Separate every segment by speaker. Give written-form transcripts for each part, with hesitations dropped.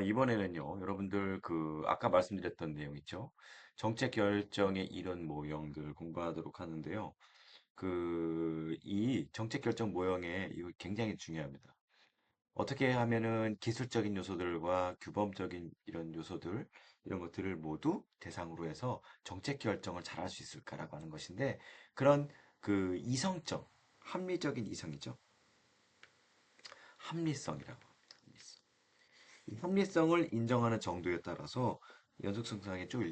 Speaker 1: 이번에는요, 여러분들 아까 말씀드렸던 내용 있죠? 정책 결정의 이런 모형들 공부하도록 하는데요. 이 정책 결정 모형에 이거 굉장히 중요합니다. 어떻게 하면은 기술적인 요소들과 규범적인 이런 요소들, 이런 것들을 모두 대상으로 해서 정책 결정을 잘 할 수 있을까라고 하는 것인데, 그런 이성적, 합리적인 이성이죠. 합리성이라고 합니다. 이 합리성을 인정하는 정도에 따라서 연속성 상에 좀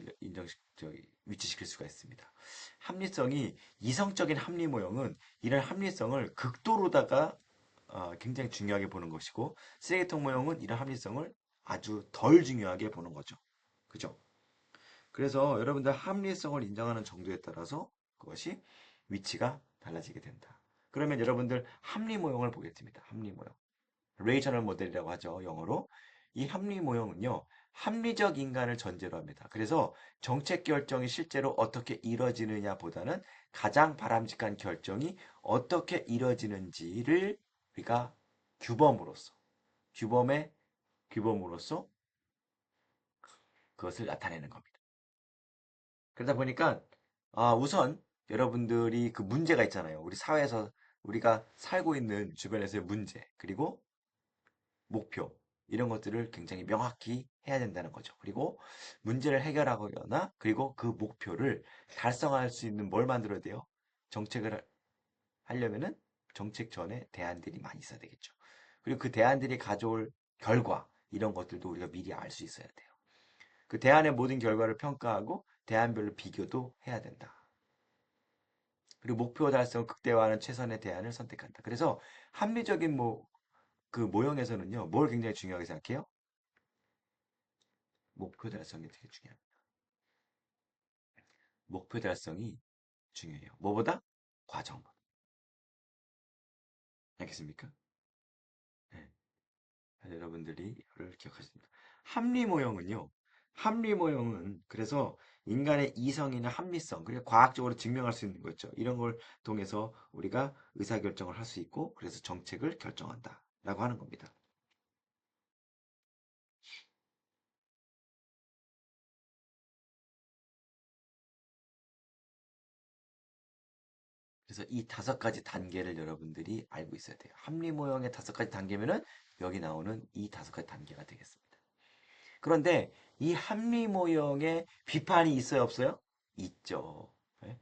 Speaker 1: 위치시킬 수가 있습니다. 합리성이 이성적인 합리 모형은 이런 합리성을 극도로다가 굉장히 중요하게 보는 것이고 쓰레기통 모형은 이런 합리성을 아주 덜 중요하게 보는 거죠. 그죠? 그래서 여러분들 합리성을 인정하는 정도에 따라서 그것이 위치가 달라지게 된다. 그러면 여러분들 합리 모형을 보게 됩니다. 합리 모형. 레이셔널 모델이라고 하죠. 영어로. 이 합리 모형은요. 합리적 인간을 전제로 합니다. 그래서 정책 결정이 실제로 어떻게 이뤄지느냐 보다는 가장 바람직한 결정이 어떻게 이뤄지는지를 우리가 규범으로서, 규범의 규범으로서 그것을 나타내는 겁니다. 그러다 보니까 우선 여러분들이 그 문제가 있잖아요. 우리 사회에서 우리가 살고 있는 주변에서의 문제, 그리고 목표 이런 것들을 굉장히 명확히 해야 된다는 거죠. 그리고 문제를 해결하거나 그리고 그 목표를 달성할 수 있는 뭘 만들어야 돼요? 정책을 하려면은 정책 전에 대안들이 많이 있어야 되겠죠. 그리고 그 대안들이 가져올 결과 이런 것들도 우리가 미리 알 수 있어야 돼요. 그 대안의 모든 결과를 평가하고 대안별로 비교도 해야 된다. 그리고 목표 달성 극대화하는 최선의 대안을 선택한다. 그래서 합리적인 그 모형에서는요, 뭘 굉장히 중요하게 생각해요? 목표 달성이 되게 중요합니다. 목표 달성이 중요해요. 뭐보다? 과정. 알겠습니까? 네. 여러분들이 이걸 기억하십니다. 합리 모형은요. 합리 모형은 그래서 인간의 이성이나 합리성, 그리고 과학적으로 증명할 수 있는 거죠. 이런 걸 통해서 우리가 의사결정을 할 수 있고 그래서 정책을 결정한다. 라고 하는 겁니다. 그래서 이 다섯 가지 단계를 여러분들이 알고 있어야 돼요. 합리 모형의 다섯 가지 단계면은 여기 나오는 이 다섯 가지 단계가 되겠습니다. 그런데 이 합리 모형에 비판이 있어요, 없어요? 있죠. 예?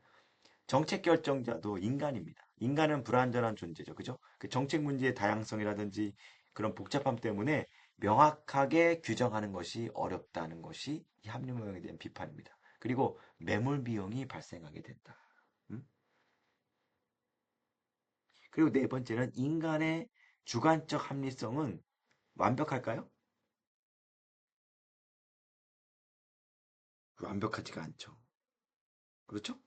Speaker 1: 정책 결정자도 인간입니다. 인간은 불완전한 존재죠. 그죠? 그 정책 문제의 다양성이라든지 그런 복잡함 때문에 명확하게 규정하는 것이 어렵다는 것이 이 합리 모형에 대한 비판입니다. 그리고 매몰 비용이 발생하게 된다. 음? 그리고 네 번째는 인간의 주관적 합리성은 완벽할까요? 완벽하지가 않죠. 그렇죠?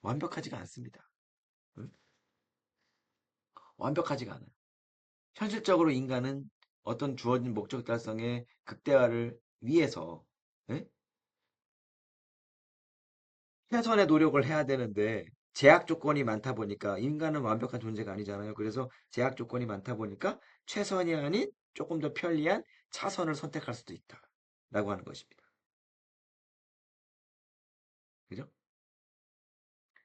Speaker 1: 완벽하지가 않습니다. 응? 완벽하지가 않아요. 현실적으로 인간은 어떤 주어진 목적 달성의 극대화를 위해서 예? 최선의 노력을 해야 되는데 제약 조건이 많다 보니까 인간은 완벽한 존재가 아니잖아요. 그래서 제약 조건이 많다 보니까 최선이 아닌 조금 더 편리한 차선을 선택할 수도 있다. 라고 하는 것입니다. 그죠?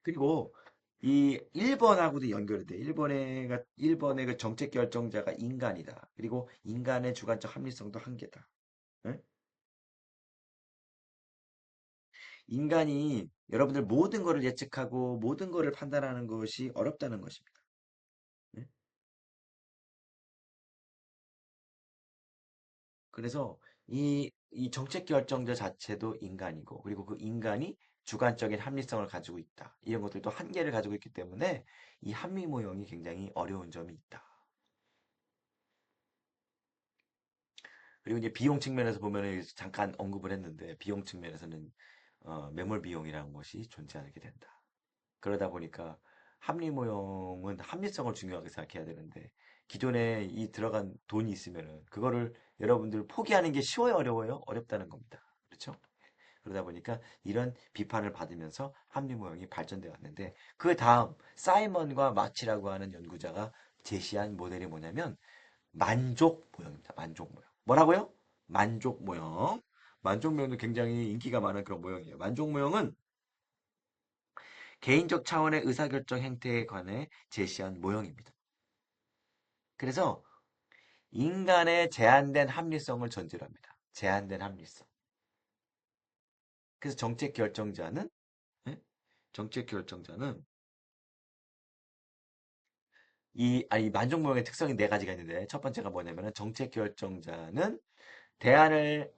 Speaker 1: 그리고 이 1번하고도 연결이 돼. 1번의 그 정책 결정자가 인간이다. 그리고 인간의 주관적 합리성도 한계다. 예? 인간이 여러분들 모든 것을 예측하고 모든 것을 판단하는 것이 어렵다는 것입니다. 예? 그래서 이 정책 결정자 자체도 인간이고, 그리고 그 인간이 주관적인 합리성을 가지고 있다. 이런 것들도 한계를 가지고 있기 때문에 이 합리 모형이 굉장히 어려운 점이 있다. 그리고 이제 비용 측면에서 보면은 잠깐 언급을 했는데, 비용 측면에서는 매몰 비용이라는 것이 존재하게 된다. 그러다 보니까 합리 모형은 합리성을 중요하게 생각해야 되는데 기존에 이 들어간 돈이 있으면은 그거를 여러분들 포기하는 게 쉬워요, 어려워요? 어렵다는 겁니다. 그렇죠? 그러다 보니까 이런 비판을 받으면서 합리 모형이 발전되어 왔는데 그 다음 사이먼과 마치라고 하는 연구자가 제시한 모델이 뭐냐면 만족 모형입니다. 만족 모형. 뭐라고요? 만족 모형. 만족 모형도 굉장히 인기가 많은 그런 모형이에요. 만족 모형은 개인적 차원의 의사결정 행태에 관해 제시한 모형입니다. 그래서 인간의 제한된 합리성을 전제로 합니다. 제한된 합리성. 그래서 정책 결정자는 예? 정책 결정자는 이 만족 모형의 특성이 네 가지가 있는데 첫 번째가 뭐냐면은 정책 결정자는 대안을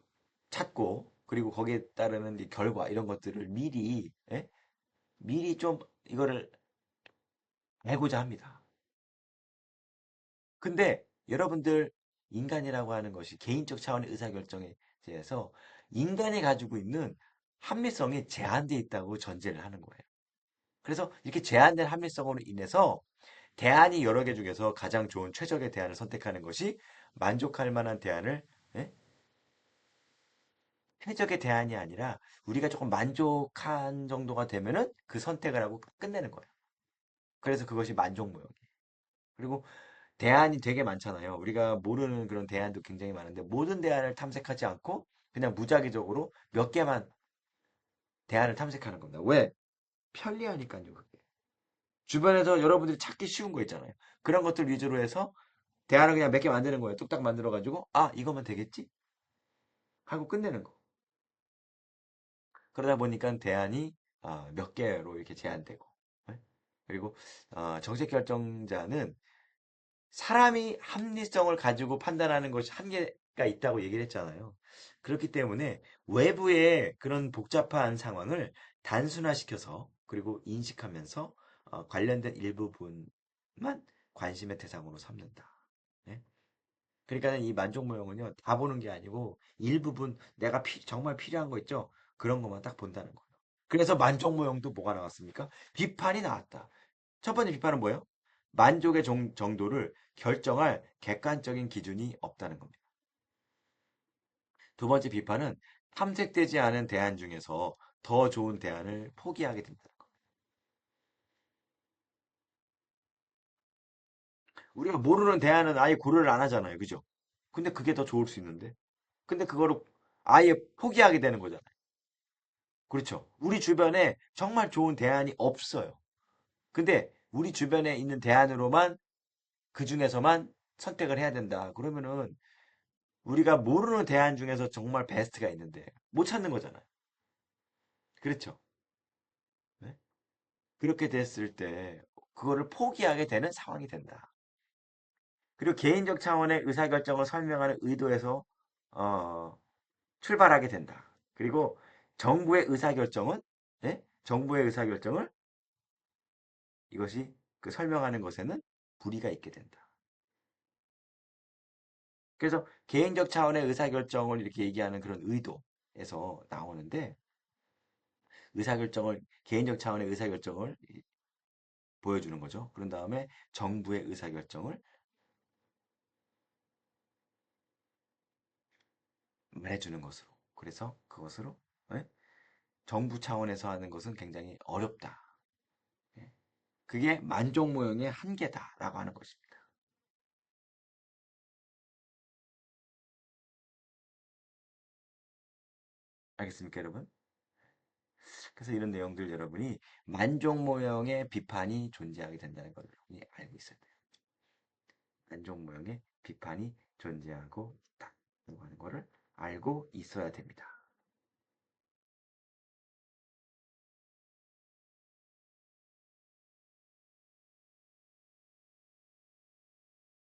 Speaker 1: 찾고 그리고 거기에 따르는 이 결과 이런 것들을 미리 미리 좀 이거를 알고자 합니다. 근데 여러분들 인간이라고 하는 것이 개인적 차원의 의사결정에 대해서 인간이 가지고 있는 합리성이 제한되어 있다고 전제를 하는 거예요. 그래서 이렇게 제한된 합리성으로 인해서 대안이 여러 개 중에서 가장 좋은 최적의 대안을 선택하는 것이 만족할 만한 대안을 예? 최적의 대안이 아니라 우리가 조금 만족한 정도가 되면은 그 선택을 하고 끝내는 거예요. 그래서 그것이 만족무역이에요. 그리고 대안이 되게 많잖아요. 우리가 모르는 그런 대안도 굉장히 많은데 모든 대안을 탐색하지 않고 그냥 무작위적으로 몇 개만 대안을 탐색하는 겁니다. 왜? 편리하니까요, 그게. 주변에서 여러분들이 찾기 쉬운 거 있잖아요. 그런 것들 위주로 해서 대안을 그냥 몇 개 만드는 거예요. 뚝딱 만들어가지고, 아, 이거면 되겠지? 하고 끝내는 거. 그러다 보니까 대안이 몇 개로 이렇게 제한되고. 네? 그리고 정책 결정자는 사람이 합리성을 가지고 판단하는 것이 한계가 있다고 얘기를 했잖아요. 그렇기 때문에 외부의 그런 복잡한 상황을 단순화시켜서 그리고 인식하면서 관련된 일부분만 관심의 대상으로 삼는다. 네? 그러니까 이 만족무형은요, 다 보는 게 아니고 일부분 내가 정말 필요한 거 있죠? 그런 것만 딱 본다는 거예요. 그래서 만족무형도 뭐가 나왔습니까? 비판이 나왔다. 첫 번째 비판은 뭐예요? 만족의 정도를 결정할 객관적인 기준이 없다는 겁니다. 두 번째 비판은 탐색되지 않은 대안 중에서 더 좋은 대안을 포기하게 된다는 겁니다. 우리가 모르는 대안은 아예 고려를 안 하잖아요. 그죠? 근데 그게 더 좋을 수 있는데. 근데 그거를 아예 포기하게 되는 거잖아요. 그렇죠. 우리 주변에 정말 좋은 대안이 없어요. 근데 우리 주변에 있는 대안으로만 그 중에서만 선택을 해야 된다. 그러면은 우리가 모르는 대안 중에서 정말 베스트가 있는데 못 찾는 거잖아요. 그렇죠. 네? 그렇게 됐을 때 그거를 포기하게 되는 상황이 된다. 그리고 개인적 차원의 의사결정을 설명하는 의도에서 어, 출발하게 된다. 그리고 정부의 의사결정은 정부의 의사결정을 이것이 그 설명하는 것에는 불이가 있게 된다. 그래서 개인적 차원의 의사결정을 이렇게 얘기하는 그런 의도에서 나오는데 개인적 차원의 의사결정을 보여주는 거죠. 그런 다음에 정부의 의사결정을 말해주는 것으로. 그래서 그것으로 예? 정부 차원에서 하는 것은 굉장히 어렵다. 예? 그게 만족 모형의 한계다라고 하는 것입니다. 알겠습니까, 여러분? 그래서 이런 내용들 여러분이 만족 모형의 비판이 존재하게 된다는 걸 여러분이 알고 있어야 돼요. 만족 모형의 비판이 존재하고 있다고 하는 것을 알고 있어야 됩니다.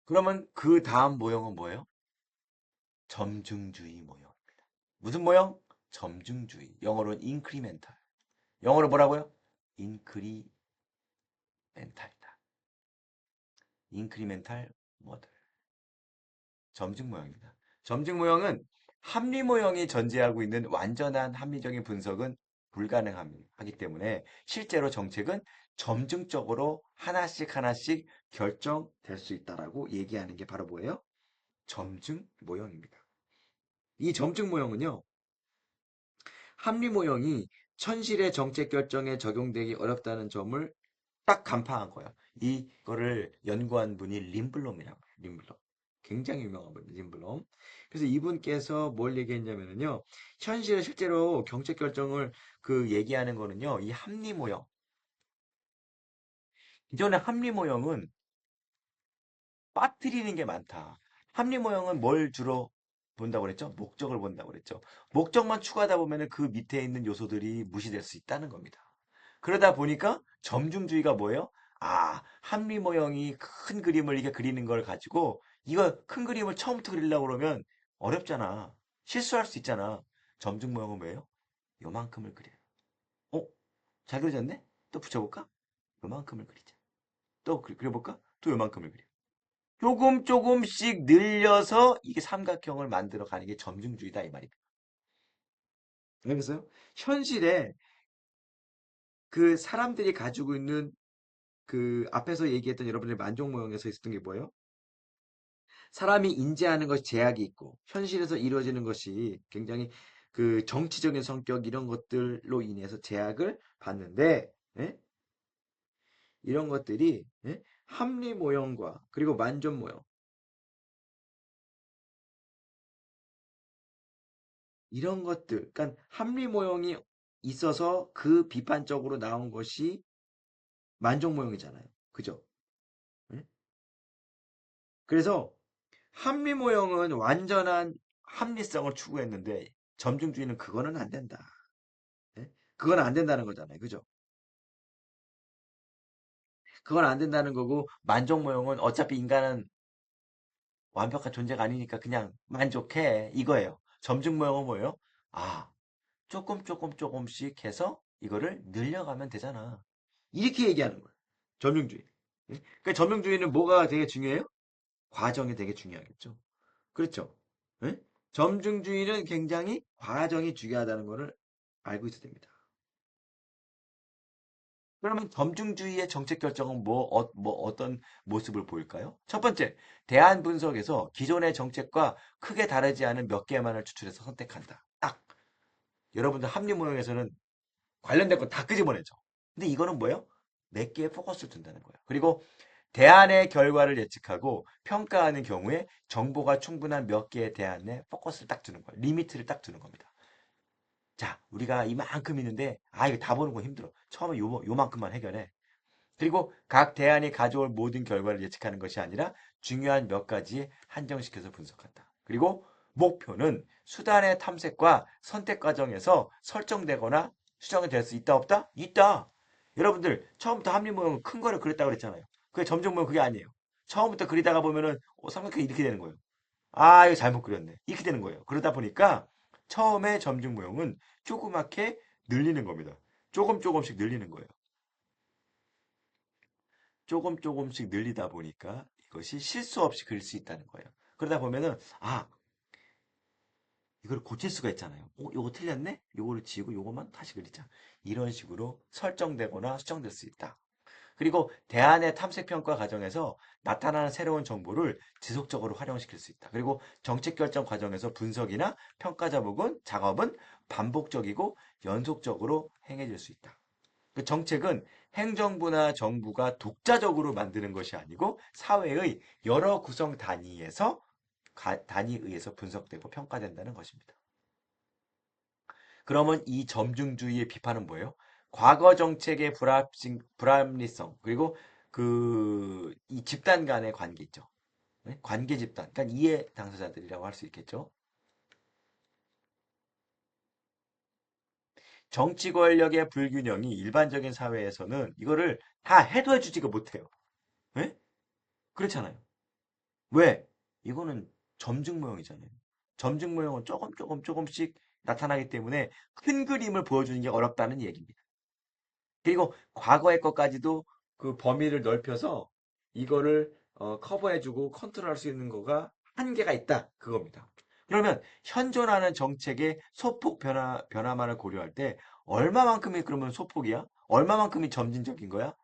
Speaker 1: 그러면 그 다음 모형은 뭐예요? 점증주의 모형. 무슨 모형? 점증주의. 영어로는 incremental. 영어로 뭐라고요? incremental이다. incremental model. 점증 모형입니다. 점증 모형은 합리 모형이 전제하고 있는 완전한 합리적인 분석은 불가능하기 때문에 실제로 정책은 점증적으로 하나씩 하나씩 결정될 수 있다라고 얘기하는 게 바로 뭐예요? 점증 모형입니다. 이 점증 모형은요, 합리 모형이 현실의 정책 결정에 적용되기 어렵다는 점을 딱 간파한 거예요. 이거를 연구한 분이 림블롬이라고 해요. 림블롬. 굉장히 유명한 분이에요. 린블럼. 그래서 이분께서 뭘 얘기했냐면요. 현실에 실제로 정책 결정을 그 얘기하는 거는요. 이 합리 모형. 기존의 합리 모형은 빠뜨리는 게 많다. 합리 모형은 뭘 주로 본다고 그랬죠? 목적을 본다고 그랬죠. 목적만 추구하다 보면은 그 밑에 있는 요소들이 무시될 수 있다는 겁니다. 그러다 보니까 점중주의가 뭐예요? 아, 합리 모형이 큰 그림을 이렇게 그리는 걸 가지고 이거 큰 그림을 처음부터 그리려고 그러면 어렵잖아. 실수할 수 있잖아. 점중 모형은 뭐예요? 요만큼을 그려요. 어? 잘 그려졌네? 또 붙여볼까? 요만큼을 그리자. 또 그려볼까? 또 요만큼을 그려. 조금 조금씩 늘려서 이게 삼각형을 만들어 가는 게 점중주의다 이 말입니다. 알겠어요? 현실에 그 사람들이 가지고 있는 그 앞에서 얘기했던 여러분의 만족 모형에서 있었던 게 뭐예요? 사람이 인지하는 것이 제약이 있고 현실에서 이루어지는 것이 굉장히 그 정치적인 성격 이런 것들로 인해서 제약을 받는데 예? 이런 것들이 예? 합리 모형과 그리고 만족 모형 이런 것들 그러니까 합리 모형이 있어서 그 비판적으로 나온 것이 만족 모형이잖아요. 그죠? 예? 그래서 합리 모형은 완전한 합리성을 추구했는데 점중주의는 그거는 안 된다. 예? 그건 안 된다는 거잖아요. 그죠? 그건 안 된다는 거고 만족 모형은 어차피 인간은 완벽한 존재가 아니니까 그냥 만족해 이거예요. 점중 모형은 뭐예요? 아, 조금씩 해서 이거를 늘려가면 되잖아. 이렇게 얘기하는 거예요. 점중주의. 예? 그러니까 점중주의는 뭐가 되게 중요해요? 과정이 되게 중요하겠죠. 그렇죠. 예? 점중주의는 굉장히 과정이 중요하다는 것을 알고 있어야 됩니다. 그러면 점중주의의 정책 결정은 뭐 어떤 모습을 보일까요? 첫 번째, 대안 분석에서 기존의 정책과 크게 다르지 않은 몇 개만을 추출해서 선택한다. 딱. 여러분들 합리 모형에서는 관련된 거 다 끄집어내죠. 근데 이거는 뭐예요? 몇 개에 포커스를 둔다는 거예요. 그리고 대안의 결과를 예측하고 평가하는 경우에 정보가 충분한 몇 개의 대안에 포커스를 딱 두는 거예요. 리미트를 딱 두는 겁니다. 자, 우리가 이만큼 있는데, 아, 이거 다 보는 거 힘들어. 처음에 요만큼만 해결해. 그리고 각 대안이 가져올 모든 결과를 예측하는 것이 아니라 중요한 몇 가지에 한정시켜서 분석한다. 그리고 목표는 수단의 탐색과 선택 과정에서 설정되거나 수정이 될 수 있다 없다? 있다. 여러분들 처음부터 합리 모형은 큰 거를 그렸다고 그랬잖아요. 그게 점정 모형 그게 아니에요. 처음부터 그리다가 보면은 삼각형이 이렇게 되는 거예요. 아, 이거 잘못 그렸네. 이렇게 되는 거예요. 그러다 보니까 처음에 점중 모형은 조그맣게 늘리는 겁니다. 조금씩 늘리는 거예요. 조금씩 늘리다 보니까 이것이 실수 없이 그릴 수 있다는 거예요. 그러다 보면은 아 이걸 고칠 수가 있잖아요. 요거 틀렸네? 요거를 지우고 요거만 다시 그리자. 이런 식으로 설정되거나 수정될 수 있다. 그리고 대안의 탐색평가 과정에서 나타나는 새로운 정보를 지속적으로 활용시킬 수 있다. 그리고 정책 결정 과정에서 분석이나 평가 작업은 반복적이고 연속적으로 행해질 수 있다. 그 정책은 행정부나 정부가 독자적으로 만드는 것이 아니고 사회의 여러 구성 단위에서 단위에 의해서 분석되고 평가된다는 것입니다. 그러면 이 점중주의의 비판은 뭐예요? 과거 정책의 불합리성 그리고 그 이 집단 간의 관계 있죠. 네? 관계 집단, 그러니까 이해 당사자들이라고 할 수 있겠죠. 정치 권력의 불균형이 일반적인 사회에서는 이거를 다 해도 해주지가 못해요. 네? 그렇잖아요. 왜? 이거는 점증 모형이잖아요. 점증 모형은 조금씩 나타나기 때문에 큰 그림을 보여주는 게 어렵다는 얘기입니다. 그리고 과거의 것까지도 그 범위를 넓혀서 이거를 커버해주고 컨트롤할 수 있는 거가 한계가 있다. 그겁니다. 그러면 현존하는 정책의 소폭 변화만을 고려할 때 얼마만큼이 그러면 소폭이야? 얼마만큼이 점진적인 거야?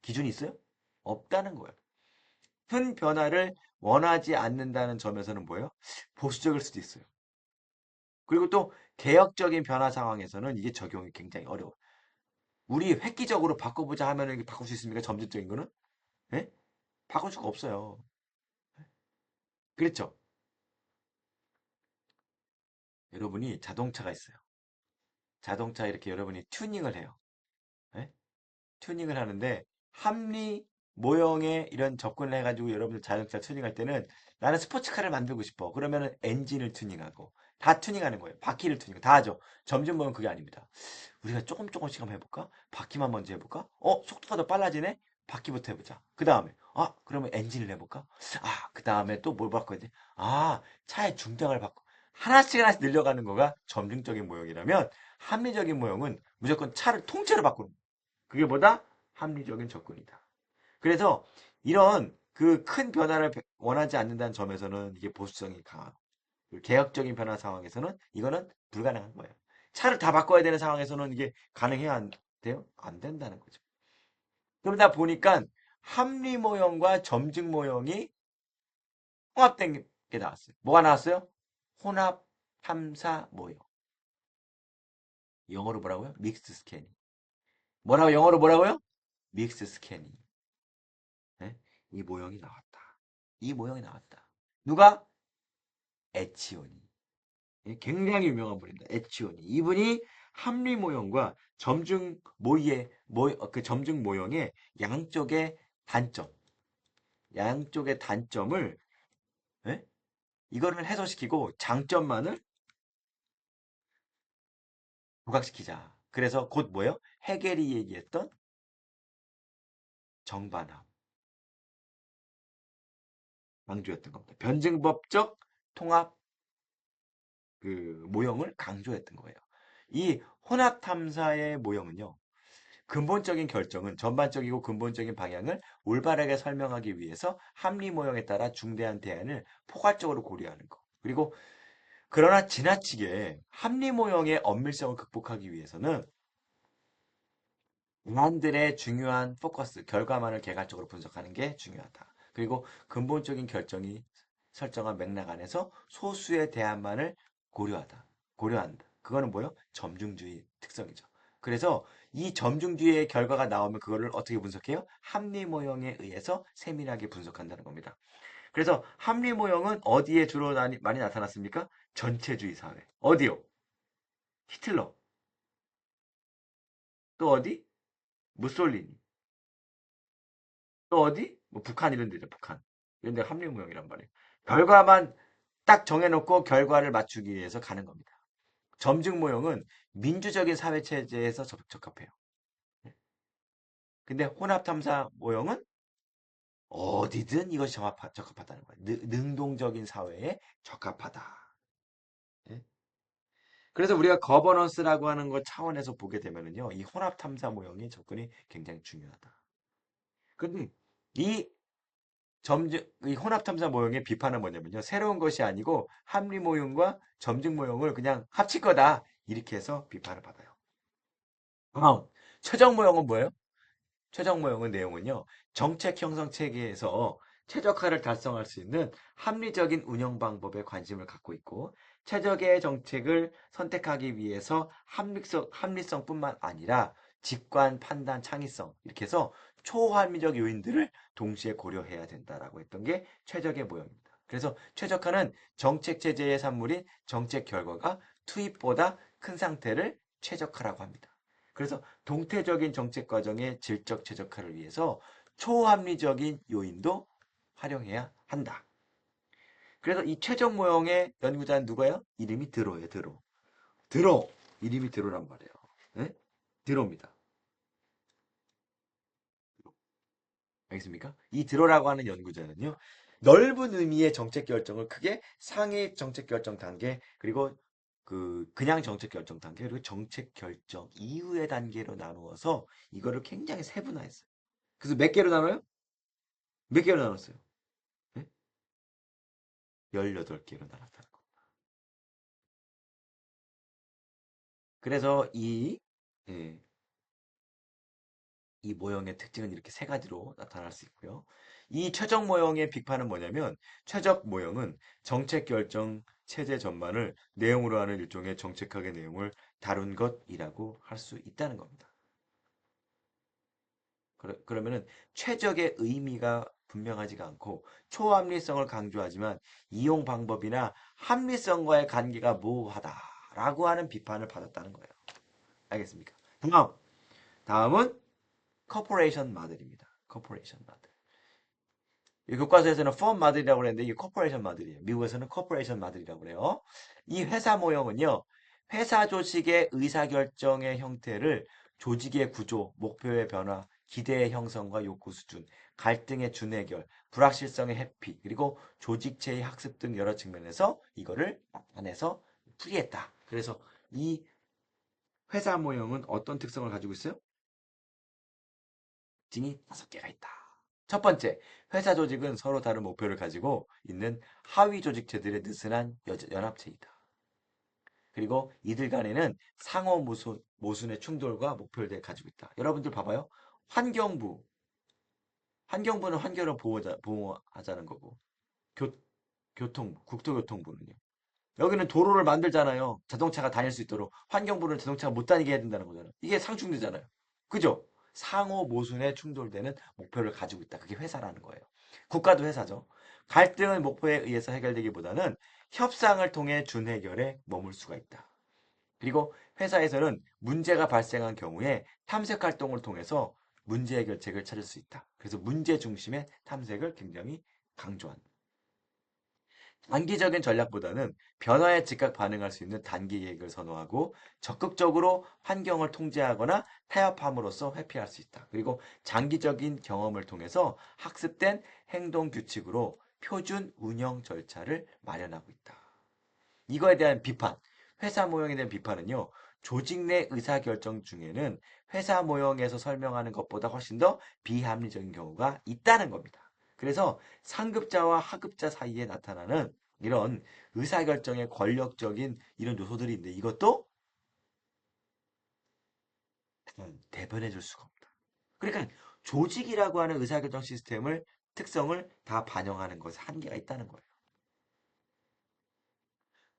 Speaker 1: 기준이 있어요? 없다는 거예요. 큰 변화를 원하지 않는다는 점에서는 뭐예요? 보수적일 수도 있어요. 그리고 또 개혁적인 변화 상황에서는 이게 적용이 굉장히 어려워요. 우리 획기적으로 바꿔보자 하면 이게 바꿀 수 있습니까? 점진적인 거는? 예? 바꿀 수가 없어요. 그렇죠. 여러분이 자동차가 있어요. 자동차 이렇게 여러분이 튜닝을 해요. 예? 튜닝을 하는데 합리 모형에 이런 접근을 해가지고 여러분들 자동차 튜닝할 때는 나는 스포츠카를 만들고 싶어. 그러면은 엔진을 튜닝하고 다 튜닝하는 거예요. 바퀴를 튜닝 다 하죠. 점점 보면 그게 아닙니다. 우리가 조금 조금씩 한번 해볼까? 바퀴만 먼저 해볼까? 속도가 더 빨라지네? 바퀴부터 해보자. 그 다음에 그러면 엔진을 해볼까? 그 다음에 또 뭘 바꿔야 돼? 차의 중장을 바꿔. 하나씩 하나씩 늘려가는 거가 점증적인 모형이라면 합리적인 모형은 무조건 차를 통째로 바꾸는 거예요. 그게 뭐다? 합리적인 접근이다. 그래서 이런 그 큰 변화를 원하지 않는다는 점에서는 이게 보수성이 강하고 그 개혁적인 변화 상황에서는 이거는 불가능한 거예요. 차를 다 바꿔야 되는 상황에서는 이게 가능해야 안 돼요? 안 된다는 거죠. 그러다 보니까 합리 모형과 점증 모형이 통합된 게 나왔어요. 뭐가 나왔어요? 혼합 탐사 모형. 영어로 뭐라고요? 믹스 스캐닝. 뭐라고 영어로 뭐라고요? 믹스 스캐닝. 네? 이 모형이 나왔다. 이 모형이 나왔다. 누가? 에치오니. 굉장히 유명한 분입니다. 에치오니. 이분이 합리 모형과 점증 모의 그 점증 모형의 양쪽의 단점, 양쪽의 단점을 예? 이거를 해소시키고 장점만을 부각시키자. 그래서 곧 뭐예요? 해겔이 얘기했던 정반합 강조했던 겁니다. 변증법적 통합 그 모형을 강조했던 거예요. 이 혼합 탐사의 모형은요. 근본적인 결정은 전반적이고 근본적인 방향을 올바르게 설명하기 위해서 합리 모형에 따라 중대한 대안을 포괄적으로 고려하는 것. 그리고 그러나 지나치게 합리 모형의 엄밀성을 극복하기 위해서는 인간들의 중요한 포커스, 결과만을 개괄적으로 분석하는 게 중요하다. 그리고 근본적인 결정이 설정한 맥락 안에서 소수의 대안만을 고려하다. 고려한다. 그거는 뭐예요? 점중주의 특성이죠. 그래서 이 점중주의의 결과가 나오면 그거를 어떻게 분석해요? 합리 모형에 의해서 세밀하게 분석한다는 겁니다. 그래서 합리 모형은 어디에 주로 많이 나타났습니까? 전체주의 사회. 어디요? 히틀러. 또 어디? 무솔리니. 또 어디? 뭐 북한 이런 데죠, 북한. 이런 데 합리무형이란 말이에요. 결과만 딱 정해놓고 결과를 맞추기 위해서 가는 겁니다. 점증모형은 민주적인 사회체제에서 적합해요. 근데 혼합탐사 모형은 어디든 이것이 적합하다는 거예요. 능동적인 사회에 적합하다. 예? 그래서 우리가 거버넌스라고 하는 것 차원에서 보게 되면은요, 이 혼합탐사 모형의 접근이 굉장히 중요하다. 근데 이 이 혼합탐사 모형의 비판은 뭐냐면요. 새로운 것이 아니고 합리 모형과 점증 모형을 그냥 합칠 거다. 이렇게 해서 비판을 받아요. 다음, 최적 모형은 뭐예요? 최적 모형의 내용은요. 정책 형성 체계에서 최적화를 달성할 수 있는 합리적인 운영 방법에 관심을 갖고 있고 최적의 정책을 선택하기 위해서 합리성뿐만 아니라 직관, 판단, 창의성 이렇게 해서 초합리적 요인들을 동시에 고려해야 된다라고 했던 게 최적의 모형입니다. 그래서 최적화는 정책 체제의 산물인 정책 결과가 투입보다 큰 상태를 최적화라고 합니다. 그래서 동태적인 정책 과정의 질적 최적화를 위해서 초합리적인 요인도 활용해야 한다. 그래서 이 최적 모형의 연구자는 누가요? 이름이 드로예요, 드로. 드로! 이름이 드로란 말이에요. 네? 드로입니다. 알겠습니까? 이 드로라고 하는 연구자는요, 넓은 의미의 정책 결정을 크게 상위 정책 결정 단계, 그리고 그냥 정책 결정 단계, 그리고 정책 결정 이후의 단계로 나누어서 이거를 굉장히 세분화했어요. 그래서 몇 개로 나눠요? 몇 개로 나눴어요? 네? 18개로 나눴다는 거. 그래서 예, 이 모형의 특징은 이렇게 세 가지로 나타날 수 있고요. 이 최적 모형의 비판은 뭐냐면 최적 모형은 정책 결정 체제 전반을 내용으로 하는 일종의 정책학의 내용을 다룬 것이라고 할 수 있다는 겁니다. 그러면은 최적의 의미가 분명하지가 않고 초합리성을 강조하지만 이용 방법이나 합리성과의 관계가 모호하다라고 하는 비판을 받았다는 거예요. 알겠습니까? 다음은 커퍼레이션 마들입니다. 커퍼레이션 마들. 이 교과서에서는 펌 마들이라고 그랬는데 이게 코퍼레이션 마들이에요. 미국에서는 커퍼레이션 마들이라고 그래요. 이 회사 모형은요. 회사 조직의 의사결정의 형태를 조직의 구조, 목표의 변화, 기대의 형성과 욕구 수준, 갈등의 준해결, 불확실성의 회피, 그리고 조직체의 학습 등 여러 측면에서 이거를 나타내서 풀이했다. 그래서 이 회사 모형은 어떤 특성을 가지고 있어요? 특징이 5개가 있다. 첫 번째, 회사 조직은 서로 다른 목표를 가지고 있는 하위 조직체들의 느슨한 연합체이다. 그리고 이들 간에는 상호 모순의 충돌과 목표를 가지고 있다. 여러분들 봐봐요. 환경부, 환경부는 환경을 보호하자는 거고, 교, 교통부, 국토교통부는요. 여기는 도로를 만들잖아요. 자동차가 다닐 수 있도록. 환경부는 자동차가 못 다니게 해야 된다는 거잖아요. 이게 상충되잖아요. 그죠? 상호 모순에 충돌되는 목표를 가지고 있다. 그게 회사라는 거예요. 국가도 회사죠. 갈등의 목표에 의해서 해결되기보다는 협상을 통해 준해결에 머물 수가 있다. 그리고 회사에서는 문제가 발생한 경우에 탐색 활동을 통해서 문제 해결책을 찾을 수 있다. 그래서 문제 중심의 탐색을 굉장히 강조한다. 단기적인 전략보다는 변화에 즉각 반응할 수 있는 단기 계획을 선호하고 적극적으로 환경을 통제하거나 타협함으로써 회피할 수 있다. 그리고 장기적인 경험을 통해서 학습된 행동 규칙으로 표준 운영 절차를 마련하고 있다. 이거에 대한 비판, 회사 모형에 대한 비판은요, 조직 내 의사결정 중에는 회사 모형에서 설명하는 것보다 훨씬 더 비합리적인 경우가 있다는 겁니다. 그래서 상급자와 하급자 사이에 나타나는 이런 의사결정의 권력적인 이런 요소들이 있는데 이것도 대변해 줄 수가 없다. 그러니까 조직이라고 하는 의사결정 시스템을 특성을 다 반영하는 것에 한계가 있다는 거예요.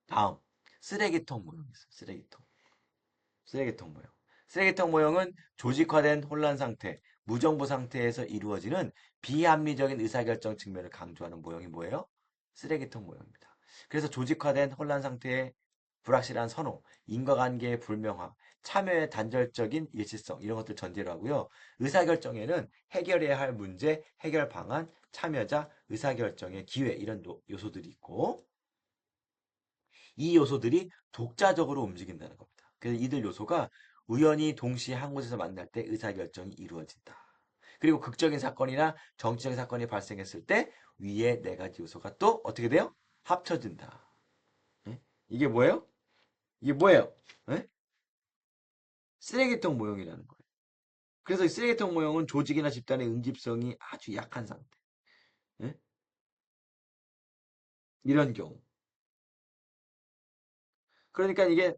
Speaker 1: 다음, 쓰레기통 모형 있어요. 쓰레기통. 쓰레기통 모형. 쓰레기통 모형은 조직화된 혼란 상태, 무정부 상태에서 이루어지는 비합리적인 의사결정 측면을 강조하는 모형이 뭐예요? 쓰레기통 모형입니다. 그래서 조직화된 혼란 상태의 불확실한 선호, 인과관계의 불명확, 참여의 단절적인 일치성 이런 것들 전제로 하고요. 의사결정에는 해결해야 할 문제, 해결 방안, 참여자, 의사결정의 기회 이런 요소들이 있고 이 요소들이 독자적으로 움직인다는 겁니다. 그래서 이들 요소가 우연히 동시에 한 곳에서 만날 때 의사결정이 이루어진다. 그리고 극적인 사건이나 정치적인 사건이 발생했을 때 위에 네 가지 요소가 또 어떻게 돼요? 합쳐진다. 예? 이게 뭐예요? 이게 뭐예요? 예? 쓰레기통 모형이라는 거예요. 그래서 이 쓰레기통 모형은 조직이나 집단의 응집성이 아주 약한 상태. 예? 이런 경우. 그러니까 이게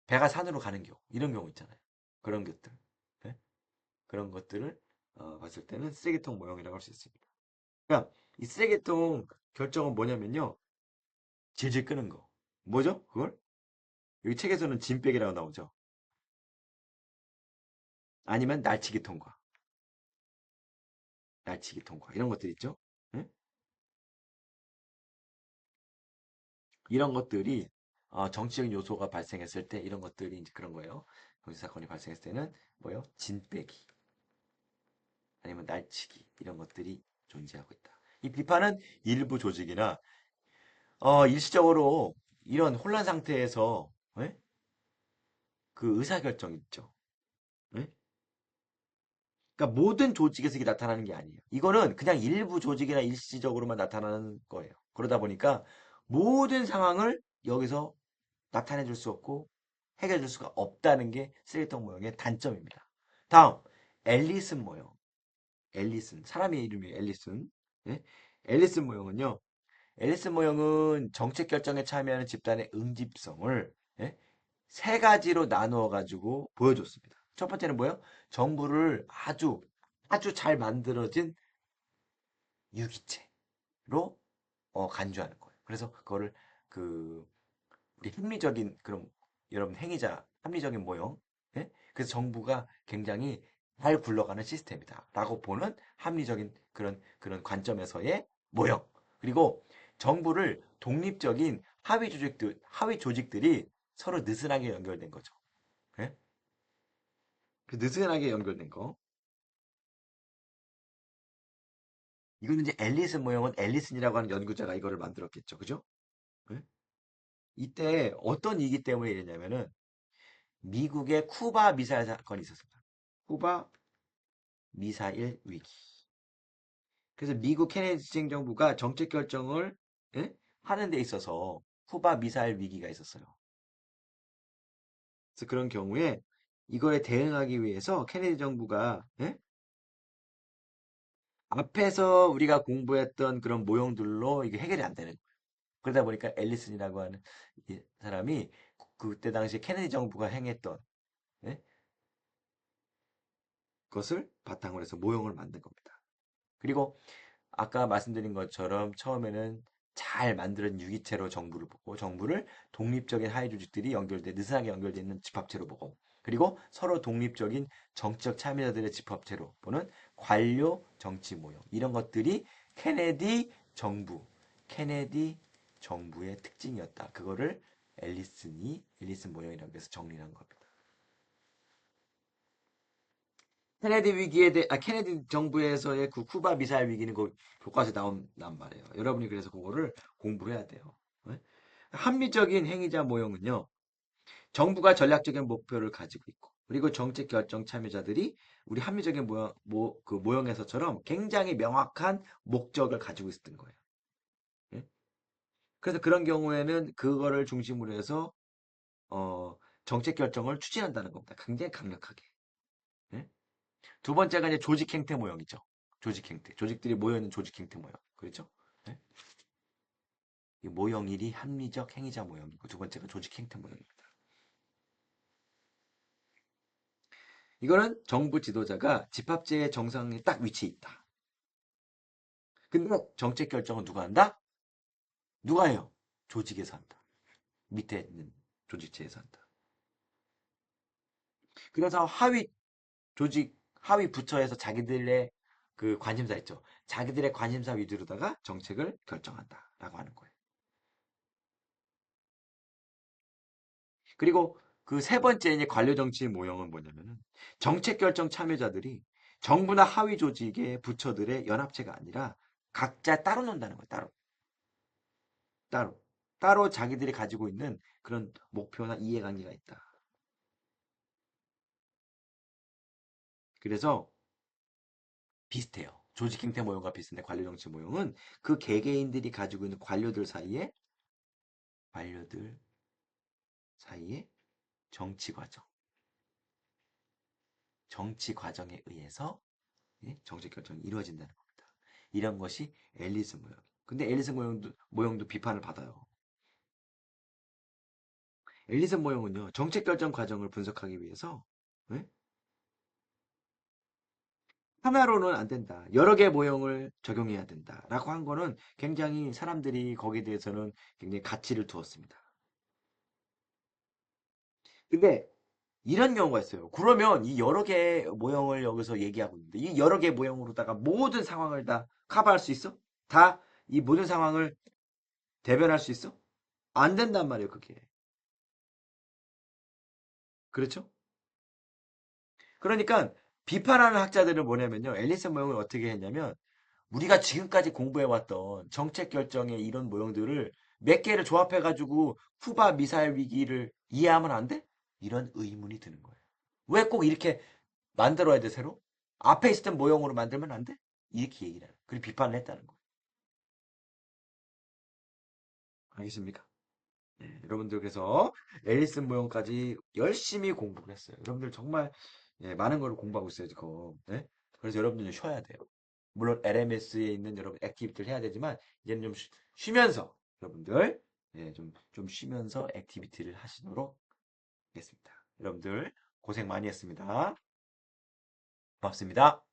Speaker 1: 배가 산으로 가는 경우. 이런 경우 있잖아요. 그런 것들. 예? 그런 것들을 봤을 때는 쓰레기통 모형이라고 할 수 있습니다. 그러니까 이 쓰레기통 결정은 뭐냐면요. 질질 끄는 거. 뭐죠? 그걸? 여기 책에서는 짐백이라고 나오죠. 아니면 날치기 통과. 날치기 통과. 이런 것들 있죠. 응? 이런 것들이 정치적인 요소가 발생했을 때 이런 것들이 이제 그런 거예요. 정치 사건이 발생했을 때는 뭐요? 진빼기 아니면 날치기 이런 것들이 존재하고 있다. 이 비판은 일부 조직이나 일시적으로 이런 혼란 상태에서 예? 그 의사결정 있죠. 예? 그러니까 모든 조직에서 이게 나타나는 게 아니에요. 이거는 그냥 일부 조직이나 일시적으로만 나타나는 거예요. 그러다 보니까 모든 상황을 여기서 나타내 줄 수 없고 해결해 줄 수가 없다는 게 쓰레기통 모형의 단점입니다. 다음, 앨리슨 모형. 앨리슨. 사람의 이름이 앨리슨. 예? 앨리슨 모형은요. 앨리슨 모형은 정책 결정에 참여하는 집단의 응집성을 예? 세 가지로 나누어 가지고 보여줬습니다. 첫 번째는 뭐예요? 정부를 아주 잘 만들어진 유기체로 간주하는 거예요. 그래서 그거를 그 우리 합리적인 그런 여러분 행위자 합리적인 모형. 예? 그래서 정부가 굉장히 잘 굴러가는 시스템이다라고 보는 합리적인 그런 관점에서의 모형. 그리고 정부를 독립적인 하위 조직들이 서로 느슨하게 연결된 거죠. 예? 그 느슨하게 연결된 거. 이거는 이제 앨리슨 모형은 앨리슨이라고 하는 연구자가 이거를 만들었겠죠. 그죠? 예? 이때 어떤 이기 때문에 이랬냐면은 미국의 쿠바 미사일 사건이 있었습니다. 쿠바 미사일 위기. 그래서 미국 케네디 행정부가 정책 결정을 예? 하는 데 있어서 쿠바 미사일 위기가 있었어요. 그래서 그런 경우에 이거에 대응하기 위해서 케네디 정부가 예? 앞에서 우리가 공부했던 그런 모형들로 이게 해결이 안 되는 거예요. 그러다 보니까 앨리슨이라고 하는 이 사람이 그때 당시 케네디 정부가 행했던 예? 것을 바탕으로 해서 모형을 만든 겁니다. 그리고 아까 말씀드린 것처럼 처음에는 잘 만들어진 유기체로 정부를 보고 정부를 독립적인 하위 조직들이 느슨하게 연결되어 있는 집합체로 보고 그리고 서로 독립적인 정치적 참여자들의 집합체로 보는 관료 정치 모형 이런 것들이 케네디 정부, 케네디 정부의 특징이었다. 그거를 앨리슨 모형이라고 해서 정리한 겁니다. 케네디 정부에서의 그 쿠바 미사일 위기는 그 교과서에 나온단 말이에요. 여러분이 그래서 그거를 공부를 해야 돼요. 네? 합리적인 행위자 모형은요, 정부가 전략적인 목표를 가지고 있고, 그리고 정책 결정 참여자들이 우리 합리적인 그 모형에서처럼 굉장히 명확한 목적을 가지고 있었던 거예요. 예? 그래서 그런 경우에는 그거를 중심으로 해서, 어, 정책 결정을 추진한다는 겁니다. 굉장히 강력하게. 예? 두 번째가 이제 조직 행태 모형이죠. 조직 행태. 조직들이 모여있는 조직 행태 모형. 그렇죠? 네? 이 모형 1이 합리적 행위자 모형이고 두 번째가 조직 행태 모형입니다. 이거는 정부 지도자가 집합제의 정상에 딱 위치해 있다. 근데 정책 결정은 누가 한다? 누가 해요? 조직에서 한다. 밑에 있는 조직체에서 한다. 그래서 하위 부처에서 자기들의 그 관심사 있죠. 자기들의 관심사 위주로다가 정책을 결정한다라고 하는 거예요. 그리고 그 세 번째 이제 관료 정치 모형은 뭐냐면은 정책 결정 참여자들이 정부나 하위 조직의 부처들의 연합체가 아니라 각자 따로 논다는 거예요. 따로. 따로. 따로 자기들이 가지고 있는 그런 목표나 이해관계가 있다. 그래서 비슷해요. 조직 행태 모형과 비슷한데 관료 정치 모형은 그 개개인들이 가지고 있는 관료들 사이에 정치 과정, 정치 과정에 의해서 예? 정책 결정이 이루어진다는 겁니다. 이런 것이 앨리스 모형. 근데 앨리스 모형도 비판을 받아요. 앨리스 모형은요, 정책 결정 과정을 분석하기 위해서 예? 하나로는 안 된다. 여러 개 모형을 적용해야 된다. 라고 한 거는 굉장히 사람들이 거기에 대해서는 굉장히 가치를 두었습니다. 근데 이런 경우가 있어요. 그러면 이 여러 개 모형을 여기서 얘기하고 있는데 이 여러 개 모형으로다가 모든 상황을 다 커버할 수 있어? 다 이 모든 상황을 대변할 수 있어? 안 된단 말이에요, 그게. 그렇죠? 그러니까 비판하는 학자들은 뭐냐면요. 앨리슨 모형을 어떻게 했냐면 우리가 지금까지 공부해왔던 정책 결정의 이런 모형들을 몇 개를 조합해가지고 쿠바 미사일 위기를 이해하면 안 돼? 이런 의문이 드는 거예요. 왜 꼭 이렇게 만들어야 돼, 새로? 앞에 있었던 모형으로 만들면 안 돼? 이렇게 얘기를 해요. 그리고 비판을 했다는 거예요. 알겠습니까? 네, 여러분들 그래서 앨리슨 모형까지 열심히 공부를 했어요. 여러분들 정말 예, 많은 걸 공부하고 있어요, 지금. 네? 그래서 여러분들은 쉬어야 돼요. 물론 LMS에 있는 여러분 액티비티를 해야 되지만 이제는 좀 쉬면서 여러분들 예, 좀 쉬면서 액티비티를 하시도록 하겠습니다. 여러분들 고생 많이 했습니다. 고맙습니다.